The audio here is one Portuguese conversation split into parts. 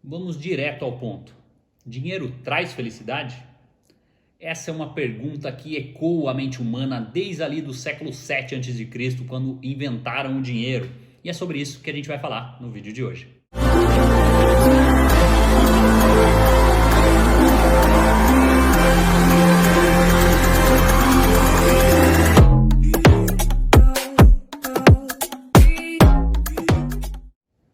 Vamos direto ao ponto. Dinheiro traz felicidade? Essa é uma pergunta que ecoa a mente humana desde ali do século 7 a.C., quando inventaram o dinheiro. E é sobre isso que a gente vai falar no vídeo de hoje.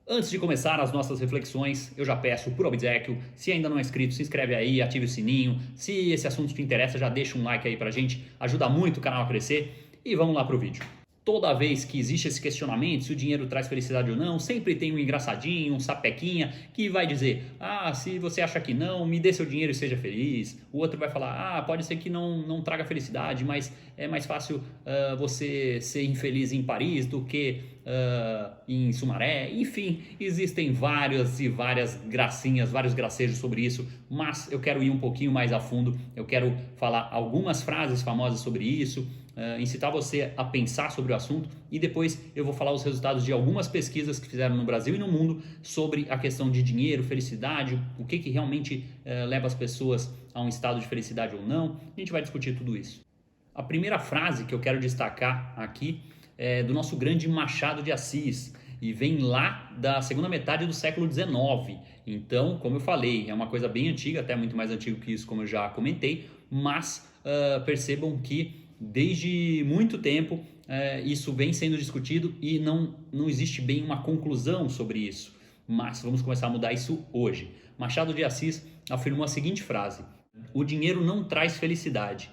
Antes de começar as nossas reflexões, eu já peço por obséquio, se ainda não é inscrito, se inscreve aí, ative o sininho. Se esse assunto te interessa, já deixa um like aí pra gente, ajuda muito o canal a crescer. E vamos lá pro vídeo. Toda vez que existe esse questionamento, se o dinheiro traz felicidade ou não, sempre tem um engraçadinho, um sapequinha, que vai dizer: ah, se você acha que não, me dê seu dinheiro e seja feliz. O outro vai falar: ah, pode ser que não traga felicidade, mas é mais fácil você ser infeliz em Paris do que em Sumaré. Enfim, existem várias e várias gracinhas, vários gracejos sobre isso, mas eu quero ir um pouquinho mais a fundo. Eu quero falar algumas frases famosas sobre isso, incitar você a pensar sobre o assunto, e depois eu vou falar os resultados de algumas pesquisas que fizeram no Brasil e no mundo sobre a questão de dinheiro, felicidade, o que realmente leva as pessoas a um estado de felicidade ou não. A gente vai discutir tudo isso. A primeira frase que eu quero destacar aqui é do nosso grande Machado de Assis, e vem lá da segunda metade do século XIX. Então, como eu falei, é uma coisa bem antiga, até muito mais antigo que isso, como eu já comentei, mas percebam que desde muito tempo isso vem sendo discutido e não existe bem uma conclusão sobre isso. Mas vamos começar a mudar isso hoje. Machado de Assis afirmou a seguinte frase: o dinheiro não traz felicidade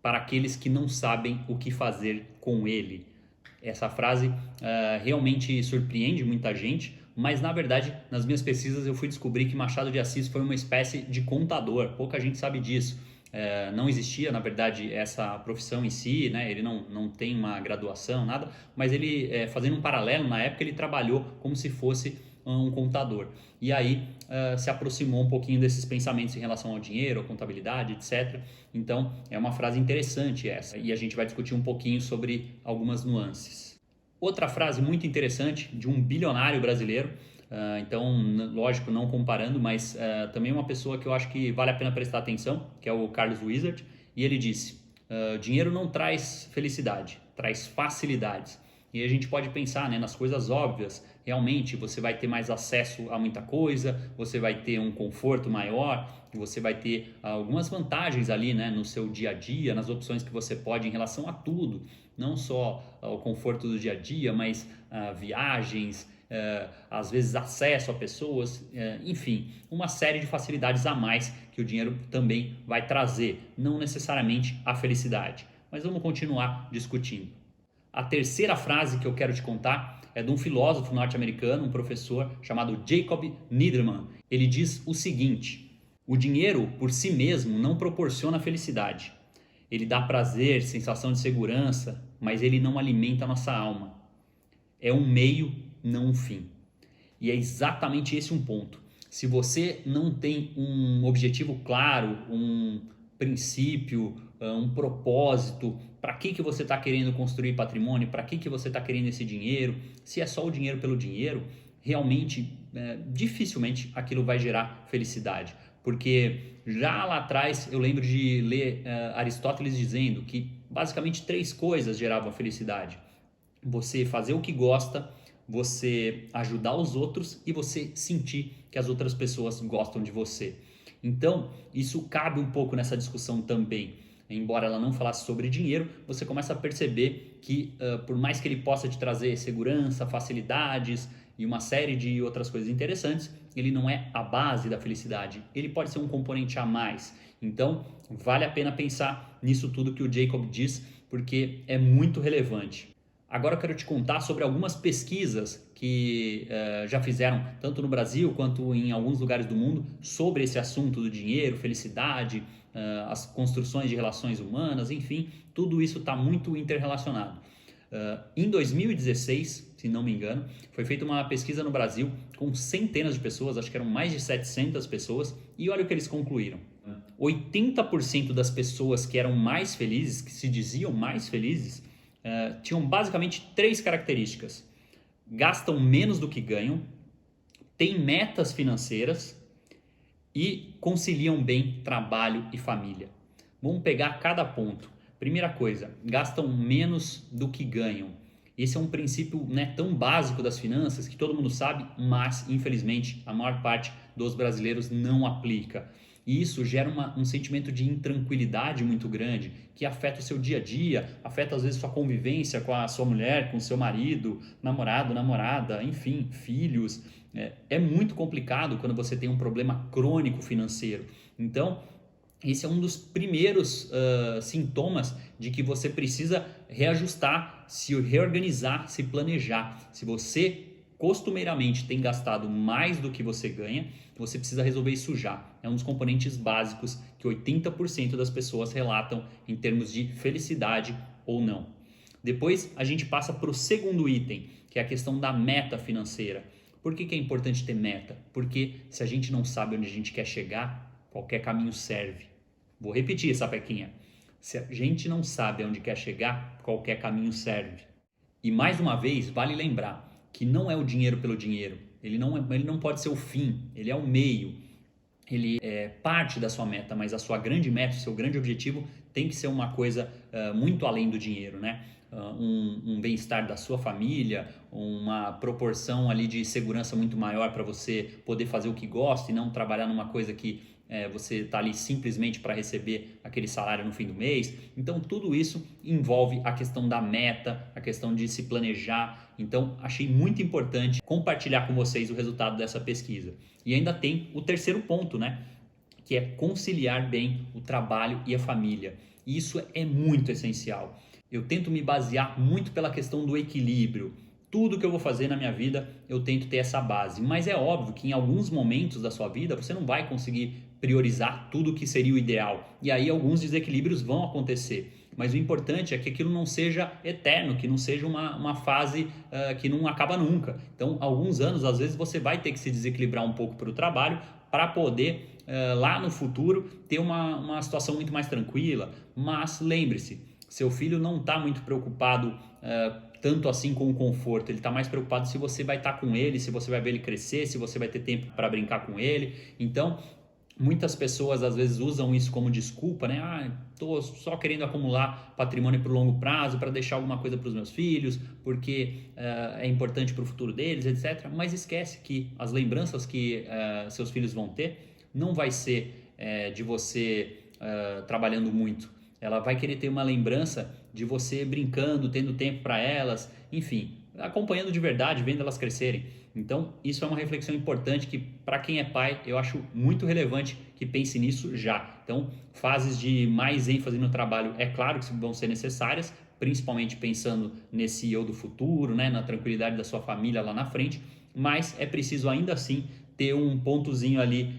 para aqueles que não sabem o que fazer com ele. Essa frase realmente surpreende muita gente, mas na verdade, nas minhas pesquisas eu fui descobrir que Machado de Assis foi uma espécie de contador. Pouca gente sabe disso. Não existia, na verdade, essa profissão em si, né? Ele não tem uma graduação, nada, mas ele, fazendo um paralelo, na época ele trabalhou como se fosse um contador. E aí se aproximou um pouquinho desses pensamentos em relação ao dinheiro, à contabilidade, etc. Então é uma frase interessante essa, e a gente vai discutir um pouquinho sobre algumas nuances. Outra frase muito interessante de um bilionário brasileiro, então, lógico, não comparando, mas também uma pessoa que eu acho que vale a pena prestar atenção, que é o Carlos Wizard, e ele disse: dinheiro não traz felicidade, traz facilidades. E a gente pode pensar, né, nas coisas óbvias. Realmente você vai ter mais acesso a muita coisa, você vai ter um conforto maior, você vai ter algumas vantagens ali, né, no seu dia a dia, nas opções que você pode em relação a tudo, não só ao conforto do dia a dia, mas viagens, às vezes acesso a pessoas, enfim, uma série de facilidades a mais que o dinheiro também vai trazer, não necessariamente a felicidade. Mas vamos continuar discutindo. A terceira frase que eu quero te contar é de um filósofo norte-americano, um professor chamado Jacob Needleman. Ele diz o seguinte: o dinheiro por si mesmo não proporciona felicidade. Ele dá prazer, sensação de segurança, mas ele não alimenta a nossa alma. É um meio, não um fim. E é exatamente esse um ponto. Se você não tem um objetivo claro, um princípio, um propósito, para que você está querendo construir patrimônio, para que você está querendo esse dinheiro, se é só o dinheiro pelo dinheiro, realmente, dificilmente aquilo vai gerar felicidade. Porque já lá atrás eu lembro de ler Aristóteles dizendo que basicamente 3 coisas geravam felicidade: você fazer o que gosta, você ajudar os outros e você sentir que as outras pessoas gostam de você. Então, isso cabe um pouco nessa discussão também. Embora ela não falasse sobre dinheiro, você começa a perceber que, por mais que ele possa te trazer segurança, facilidades e uma série de outras coisas interessantes, ele não é a base da felicidade. Ele pode ser um componente a mais. Então, vale a pena pensar nisso tudo que o Jacob diz, porque é muito relevante. Agora eu quero te contar sobre algumas pesquisas que já fizeram, tanto no Brasil quanto em alguns lugares do mundo, sobre esse assunto do dinheiro, felicidade, as construções de relações humanas, enfim, tudo isso está muito interrelacionado. Em 2016, se não me engano, foi feita uma pesquisa no Brasil com centenas de pessoas, acho que eram mais de 700 pessoas, e olha o que eles concluíram. 80% das pessoas que eram mais felizes, que se diziam mais felizes, tinham basicamente 3 características: gastam menos do que ganham, têm metas financeiras e conciliam bem trabalho e família. Vamos pegar cada ponto. Primeira coisa, gastam menos do que ganham. Esse é um princípio, né, tão básico das finanças que todo mundo sabe, mas infelizmente a maior parte dos brasileiros não aplica. E isso gera um sentimento de intranquilidade muito grande, que afeta o seu dia a dia, afeta às vezes sua convivência com a sua mulher, com o seu marido, namorado, namorada, enfim, filhos. É muito complicado quando você tem um problema crônico financeiro. Então, esse é um dos primeiros sintomas de que você precisa reajustar, se reorganizar, se planejar. Se você costumeiramente tem gastado mais do que você ganha, você precisa resolver isso já. É um dos componentes básicos que 80% das pessoas relatam em termos de felicidade ou não. Depois a gente passa para o segundo item, que é a questão da meta financeira. Por que é importante ter meta? Porque se a gente não sabe onde a gente quer chegar, qualquer caminho serve. Vou repetir essa pequinha. Se a gente não sabe aonde quer chegar, qualquer caminho serve. E mais uma vez, vale lembrar que não é o dinheiro pelo dinheiro. Ele não pode ser o fim, ele é o meio. Ele é parte da sua meta, mas a sua grande meta, o seu grande objetivo tem que ser uma coisa muito além do dinheiro, né? Um bem-estar da sua família, uma proporção ali de segurança muito maior para você poder fazer o que gosta e não trabalhar numa coisa que você está ali simplesmente para receber aquele salário no fim do mês. Então tudo isso envolve a questão da meta, a questão de se planejar. Então achei muito importante compartilhar com vocês o resultado dessa pesquisa. E ainda tem o terceiro ponto, né? Que é conciliar bem o trabalho e a família. E isso é muito essencial. Eu tento me basear muito pela questão do equilíbrio. Tudo que eu vou fazer na minha vida, eu tento ter essa base. Mas é óbvio que em alguns momentos da sua vida, você não vai conseguir priorizar tudo que seria o ideal. E aí alguns desequilíbrios vão acontecer. Mas o importante é que aquilo não seja eterno, que não seja uma fase que não acaba nunca. Então, alguns anos, às vezes, você vai ter que se desequilibrar um pouco para o trabalho para poder, lá no futuro, ter uma situação muito mais tranquila. Mas lembre-se, seu filho não está muito preocupado tanto assim com o conforto, ele está mais preocupado se você vai estar com ele, se você vai ver ele crescer, se você vai ter tempo para brincar com ele. Então, muitas pessoas às vezes usam isso como desculpa, né? Estou só querendo acumular patrimônio para o longo prazo, para deixar alguma coisa para os meus filhos, porque é importante para o futuro deles, etc. Mas esquece que as lembranças que seus filhos vão ter não vai ser de você trabalhando muito. Ela vai querer ter uma lembrança de você brincando, tendo tempo para elas, enfim, acompanhando de verdade, vendo elas crescerem. Então, isso é uma reflexão importante que, para quem é pai, eu acho muito relevante que pense nisso já. Então, fases de mais ênfase no trabalho, é claro que vão ser necessárias, principalmente pensando nesse eu do futuro, né, na tranquilidade da sua família lá na frente, mas é preciso ainda assim ter um pontozinho ali,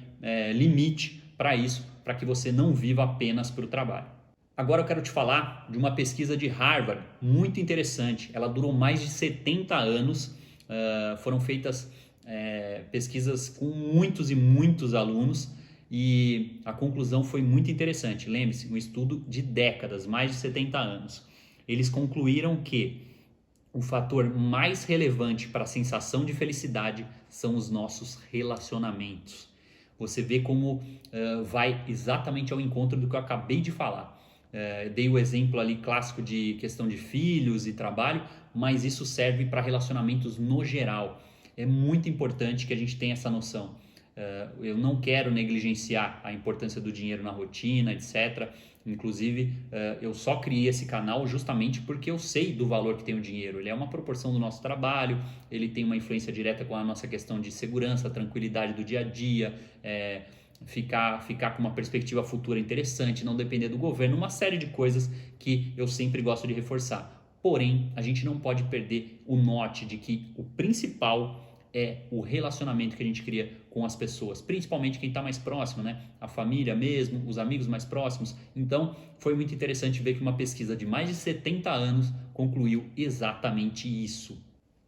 limite para isso, para que você não viva apenas para o trabalho. Agora eu quero te falar de uma pesquisa de Harvard muito interessante. Ela durou mais de 70 anos. Foram feitas pesquisas com muitos e muitos alunos e a conclusão foi muito interessante. Lembre-se, um estudo de décadas, mais de 70 anos. Eles concluíram que o fator mais relevante para a sensação de felicidade são os nossos relacionamentos. Você vê como vai exatamente ao encontro do que eu acabei de falar. Dei o exemplo ali clássico de questão de filhos e trabalho, mas isso serve para relacionamentos no geral. É muito importante que a gente tenha essa noção. Eu não quero negligenciar a importância do dinheiro na rotina, etc. Inclusive, eu só criei esse canal justamente porque eu sei do valor que tem o dinheiro. Ele é uma proporção do nosso trabalho, ele tem uma influência direta com a nossa questão de segurança, tranquilidade do dia a dia, ficar com uma perspectiva futura interessante, não depender do governo, uma série de coisas que eu sempre gosto de reforçar. Porém, a gente não pode perder o norte de que o principal é o relacionamento que a gente cria com as pessoas, principalmente quem está mais próximo, né? A família mesmo, os amigos mais próximos. Então, foi muito interessante ver que uma pesquisa de mais de 70 anos concluiu exatamente isso.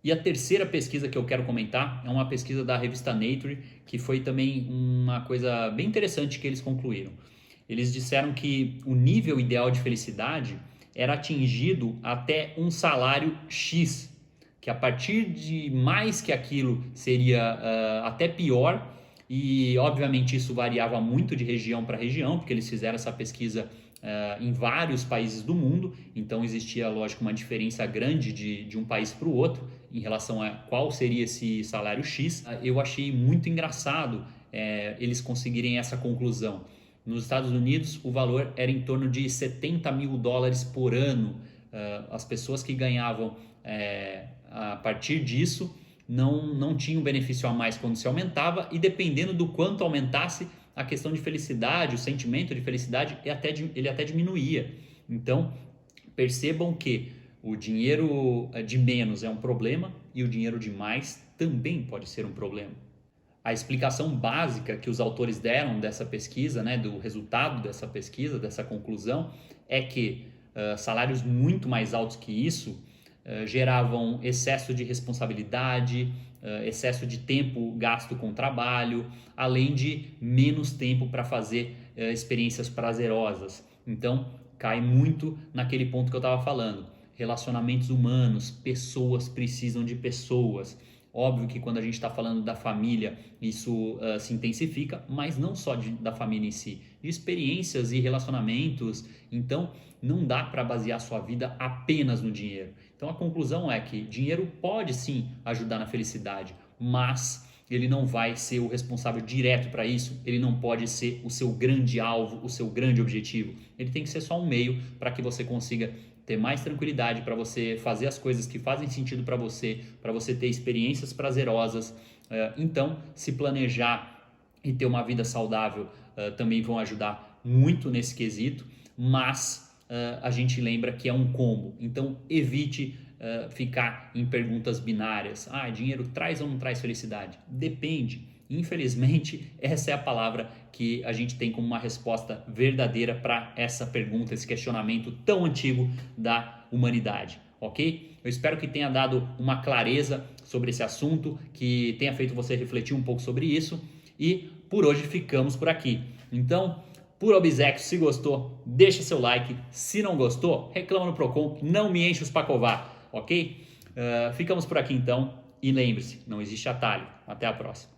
E a terceira pesquisa que eu quero comentar é uma pesquisa da revista Nature, que foi também uma coisa bem interessante que eles concluíram. Eles disseram que o nível ideal de felicidade era atingido até um salário X, que a partir de mais que aquilo seria até pior, E, obviamente, isso variava muito de região para região, porque eles fizeram essa pesquisa em vários países do mundo, então existia, lógico, uma diferença grande de um país para o outro em relação a qual seria esse salário X. Eu achei muito engraçado eles conseguirem essa conclusão. Nos Estados Unidos, o valor era em torno de $70 mil por ano. As pessoas que ganhavam a partir disso não tinham benefício a mais quando se aumentava, e dependendo do quanto aumentasse, a questão de felicidade, o sentimento de felicidade, ele até diminuía. Então, percebam que o dinheiro de menos é um problema e o dinheiro de mais também pode ser um problema. A explicação básica que os autores deram dessa pesquisa, né, do resultado dessa pesquisa, dessa conclusão, é que salários muito mais altos que isso geravam excesso de responsabilidade, excesso de tempo gasto com trabalho, além de menos tempo para fazer experiências prazerosas. Então, cai muito naquele ponto que eu estava falando. Relacionamentos humanos, pessoas precisam de pessoas. Óbvio que quando a gente está falando da família, isso se intensifica, mas não só da família em si, de experiências e relacionamentos. Então, não dá para basear sua vida apenas no dinheiro. Então, a conclusão é que dinheiro pode sim ajudar na felicidade, mas ele não vai ser o responsável direto para isso, ele não pode ser o seu grande alvo, o seu grande objetivo. Ele tem que ser só um meio para que você consiga ter mais tranquilidade, para você fazer as coisas que fazem sentido para você ter experiências prazerosas. Então, se planejar e ter uma vida saudável também vão ajudar muito nesse quesito, mas a gente lembra que é um combo. Então, evite ficar em perguntas binárias. Dinheiro traz ou não traz felicidade? Depende. Infelizmente, essa é a palavra que a gente tem como uma resposta verdadeira para essa pergunta, esse questionamento tão antigo da humanidade, ok? Eu espero que tenha dado uma clareza sobre esse assunto, que tenha feito você refletir um pouco sobre isso, e por hoje ficamos por aqui. Então, por obséquio, se gostou, deixa seu like. Se não gostou, reclama no Procon, não me enche os pacovar, ok? Ficamos por aqui então, e lembre-se, não existe atalho. Até a próxima.